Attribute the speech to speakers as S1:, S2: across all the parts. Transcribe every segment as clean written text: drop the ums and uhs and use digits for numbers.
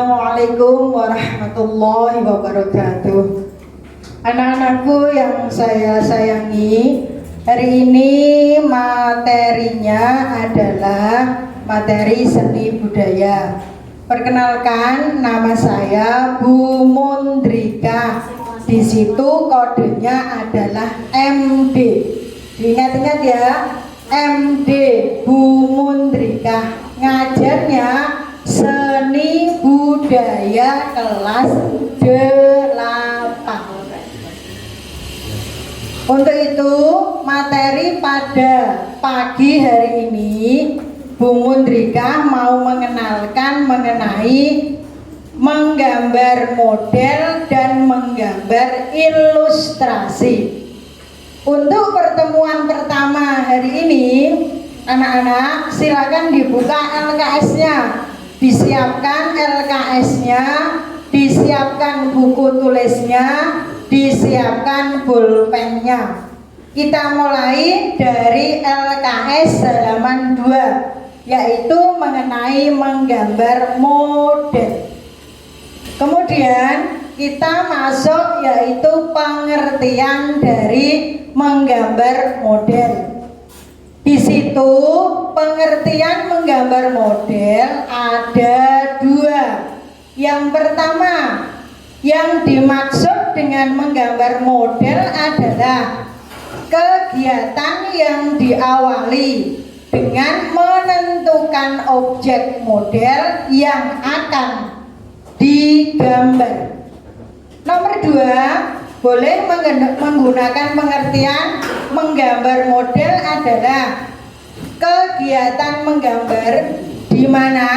S1: Assalamualaikum warahmatullahi wabarakatuh. Anak-anakku yang saya sayangi, hari ini materinya adalah materi seni budaya. Perkenalkan, nama saya Bu Mundrika. Di situ kodenya adalah MD. Diingat-ingat ya, MD Bu Mundrika. Ngajarnya seni budaya kelas 8. Untuk itu, materi pada pagi hari ini Bu Mundrika mau mengenalkan mengenai menggambar model dan menggambar ilustrasi. Untuk pertemuan pertama hari ini, anak-anak silakan dibuka LKS-nya, disiapkan LKS-nya, disiapkan buku tulisnya, disiapkan pulpennya. Kita mulai dari LKS halaman 2, yaitu mengenai menggambar model. Kemudian kita masuk yaitu pengertian dari menggambar model. Di situ pengertian menggambar model ada 2. Yang pertama, yang dimaksud dengan menggambar model adalah kegiatan yang diawali dengan menentukan objek model yang akan digambar. Nomor 2, boleh menggunakan pengertian menggambar model adalah kegiatan menggambar di mana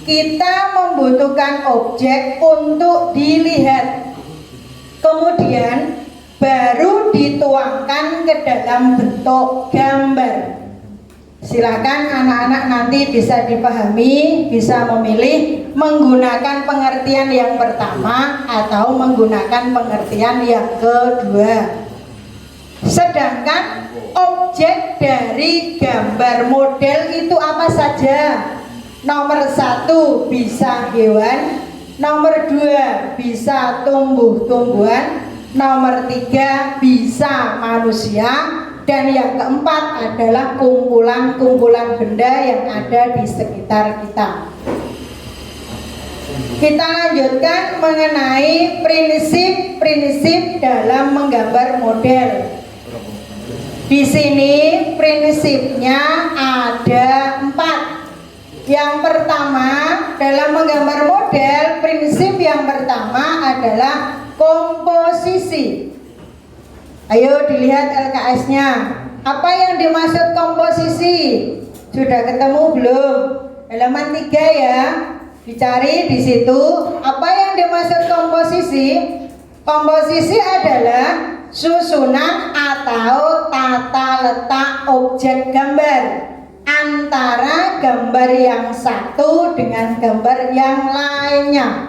S1: kita membutuhkan objek untuk dilihat, kemudian baru dituangkan ke dalam bentuk gambar. Silakan anak-anak nanti bisa dipahami, bisa memilih menggunakan pengertian yang pertama atau menggunakan pengertian yang kedua. Sedangkan objek dari gambar model itu apa saja? Nomor 1 bisa hewan, nomor 2 bisa tumbuh-tumbuhan, nomor 3 bisa manusia, dan yang keempat adalah kumpulan-kumpulan benda yang ada di sekitar kita. Kita lanjutkan mengenai prinsip-prinsip dalam menggambar model. Di sini prinsipnya ada 4. Yang pertama, dalam menggambar model, prinsip yang pertama adalah komposisi. Ayo dilihat LKS-nya. Apa yang dimaksud komposisi? Sudah ketemu belum? Halaman 3 ya. Dicari di situ. Apa yang dimaksud komposisi? Komposisi adalah susunan atau tata letak objek gambar antara gambar yang satu dengan gambar yang lainnya.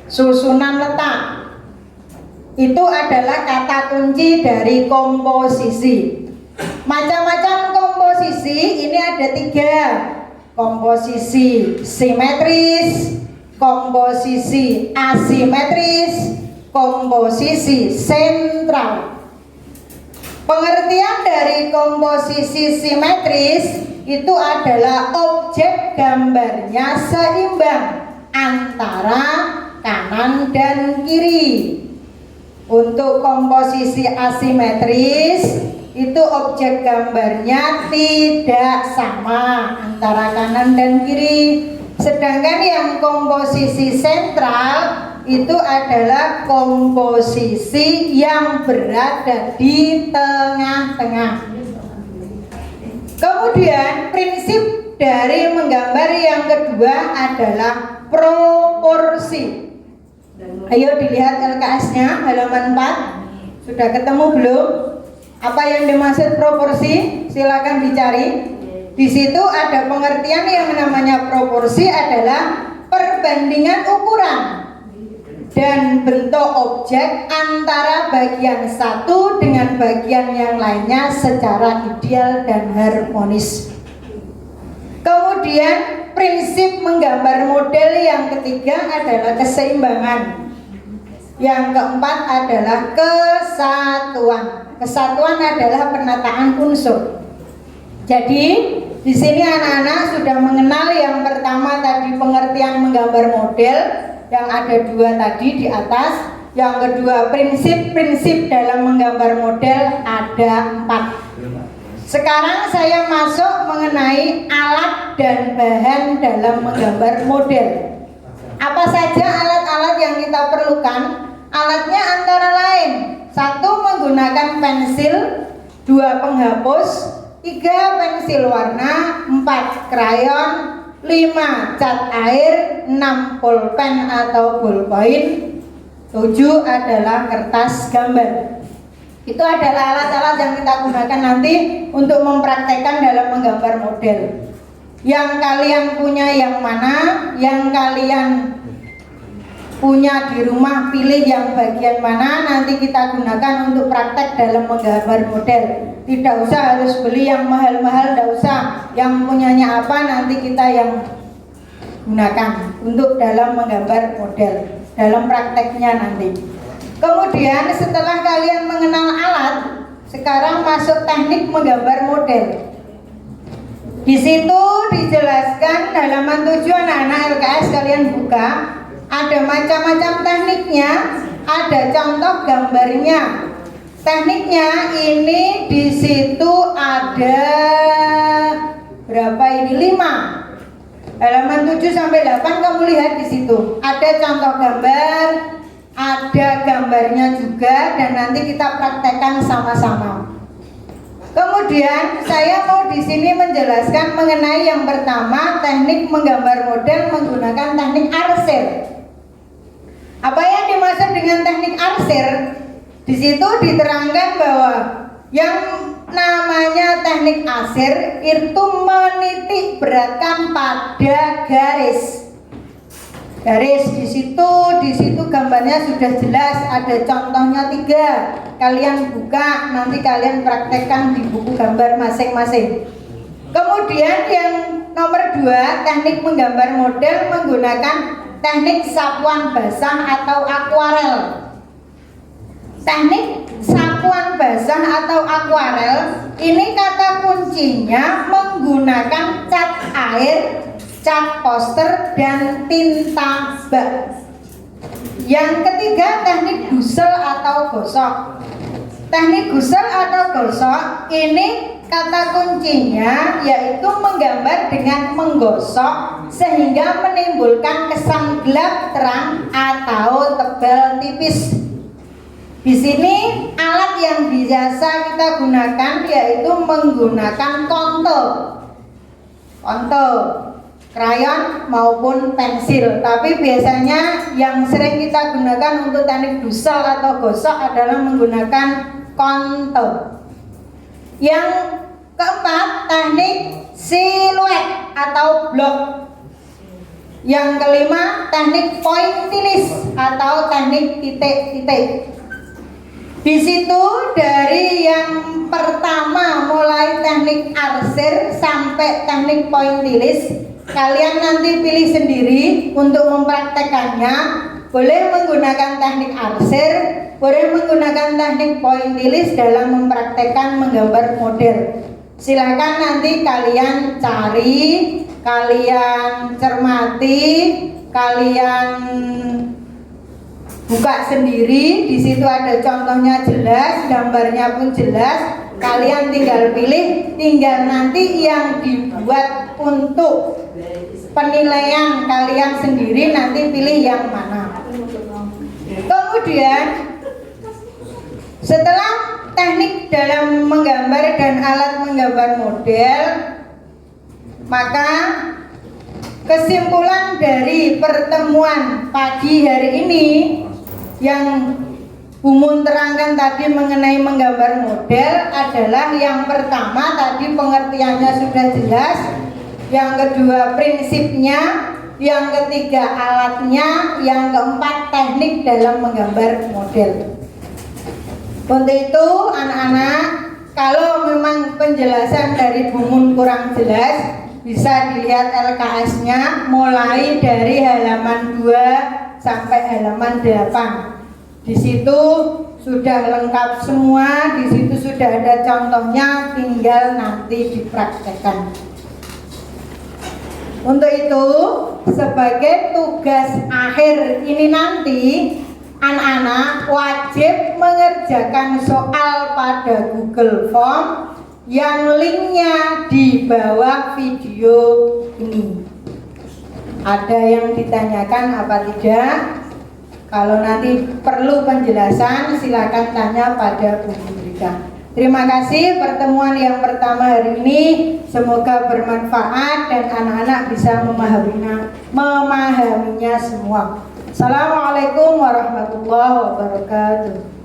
S1: Susunan letak itu adalah kata kunci dari komposisi. Macam-macam komposisi ini ada 3. Komposisi simetris, komposisi asimetris, komposisi sentral. Pengertian dari komposisi simetris itu adalah objek gambarnya seimbang antara kanan dan kiri. Untuk komposisi asimetris itu objek gambarnya tidak sama antara kanan dan kiri. Sedangkan yang komposisi sentral itu adalah komposisi yang berada di tengah-tengah. Kemudian prinsip dari menggambar yang kedua adalah proporsi. Ayo dilihat LKS-nya halaman 4. Sudah ketemu belum? Apa yang dimaksud proporsi? Silakan dicari. Di situ ada pengertian yang namanya proporsi adalah perbandingan ukuran dan bentuk objek antara bagian satu dengan bagian yang lainnya secara ideal dan harmonis. Kemudian prinsip menggambar model yang ketiga adalah keseimbangan. Yang keempat adalah kesatuan. Kesatuan adalah penataan unsur. Jadi di sini anak-anak sudah mengenal yang pertama tadi pengertian menggambar model yang ada dua tadi di atas. Yang kedua prinsip-prinsip dalam menggambar model ada 4. Sekarang saya masuk mengenai alat dan bahan dalam menggambar model. Apa saja alat-alat yang kita perlukan? Alatnya antara lain 1 menggunakan pensil, 2 penghapus, 3 pensil warna, 4 krayon, 5 cat air, 6 pulpen atau ballpoint, 7 adalah kertas gambar. Itu adalah alat-alat yang kita gunakan nanti untuk mempraktekkan dalam menggambar model. Yang kalian punya yang mana, yang kalian punya di rumah pilih yang bagian mana, nanti kita gunakan untuk praktek dalam menggambar model. Tidak usah harus beli yang mahal-mahal, tidak usah. Yang punyanya apa nanti kita yang gunakan untuk dalam menggambar model, dalam prakteknya nanti. Kemudian setelah kalian mengenal alat, sekarang masuk teknik menggambar model. Di situ dijelaskan halaman 7 anak-anak LKS, kalian buka. Ada macam-macam tekniknya, ada contoh gambarnya. Tekniknya ini di situ ada berapa ini? 5. Halaman 7 sampai 8 kamu lihat di situ. Ada contoh gambar, ada gambarnya juga, dan nanti kita praktekkan sama-sama. Kemudian saya mau di sini menjelaskan mengenai yang pertama teknik menggambar model menggunakan teknik arsir. Apa yang dimaksud dengan teknik arsir? Di situ diterangkan bahwa yang namanya teknik arsir itu menitik beratkan pada garis. Garis di situ gambarnya sudah jelas, ada contohnya 3. Kalian buka, nanti kalian praktekkan di buku gambar masing-masing. Kemudian yang nomor 2, teknik menggambar model menggunakan teknik sapuan basah atau akuarel. Teknik sapuan basah atau akuarel ini kata kuncinya menggunakan cat air, cat poster, dan tinta bak. Yang ketiga teknik gusel atau gosok. Teknik gusel atau gosok ini kata kuncinya yaitu menggambar dengan menggosok sehingga menimbulkan kesan gelap, terang, atau tebal, tipis. Di sini alat yang biasa kita gunakan yaitu menggunakan kontul, krayon maupun pensil. Tapi biasanya yang sering kita gunakan untuk teknik gusel atau gosok adalah menggunakan kontul. Yang keempat, teknik siluet atau blok. Yang kelima, teknik pointillis atau teknik titik-titik. Di situ dari yang pertama mulai teknik arsir sampai teknik pointillis, kalian nanti pilih sendiri untuk mempraktekannya. Boleh menggunakan teknik arsir, boleh menggunakan teknik pointillis dalam mempraktekkan menggambar model. Silakan nanti kalian cari, kalian cermati, kalian buka sendiri. Di situ ada contohnya jelas, gambarnya pun jelas. Kalian tinggal pilih, tinggal nanti yang dibuat untuk penilaian kalian sendiri, nanti pilih yang mana. Kemudian setelah teknik dalam menggambar dan alat menggambar model, maka kesimpulan dari pertemuan pagi hari ini yang Bumun terangkan tadi mengenai menggambar model adalah yang pertama tadi pengertiannya sudah jelas, yang kedua prinsipnya, yang ketiga alatnya, yang keempat teknik dalam menggambar model. Untuk itu anak-anak, kalau memang penjelasan dari Bumun kurang jelas, bisa dilihat LKS-nya mulai dari halaman 2 sampai halaman 8. Di situ sudah lengkap semua, di situ sudah ada contohnya, tinggal nanti dipraktekkan. Untuk itu, sebagai tugas akhir ini nanti, anak-anak wajib mengerjakan soal pada Google Form yang linknya di bawah video ini. Ada yang ditanyakan apa tidak? Kalau nanti perlu penjelasan, silakan tanya pada Bu Rika. Terima kasih pertemuan yang pertama hari ini. Semoga bermanfaat dan anak-anak bisa memahaminya semua. Assalamualaikum warahmatullahi wabarakatuh.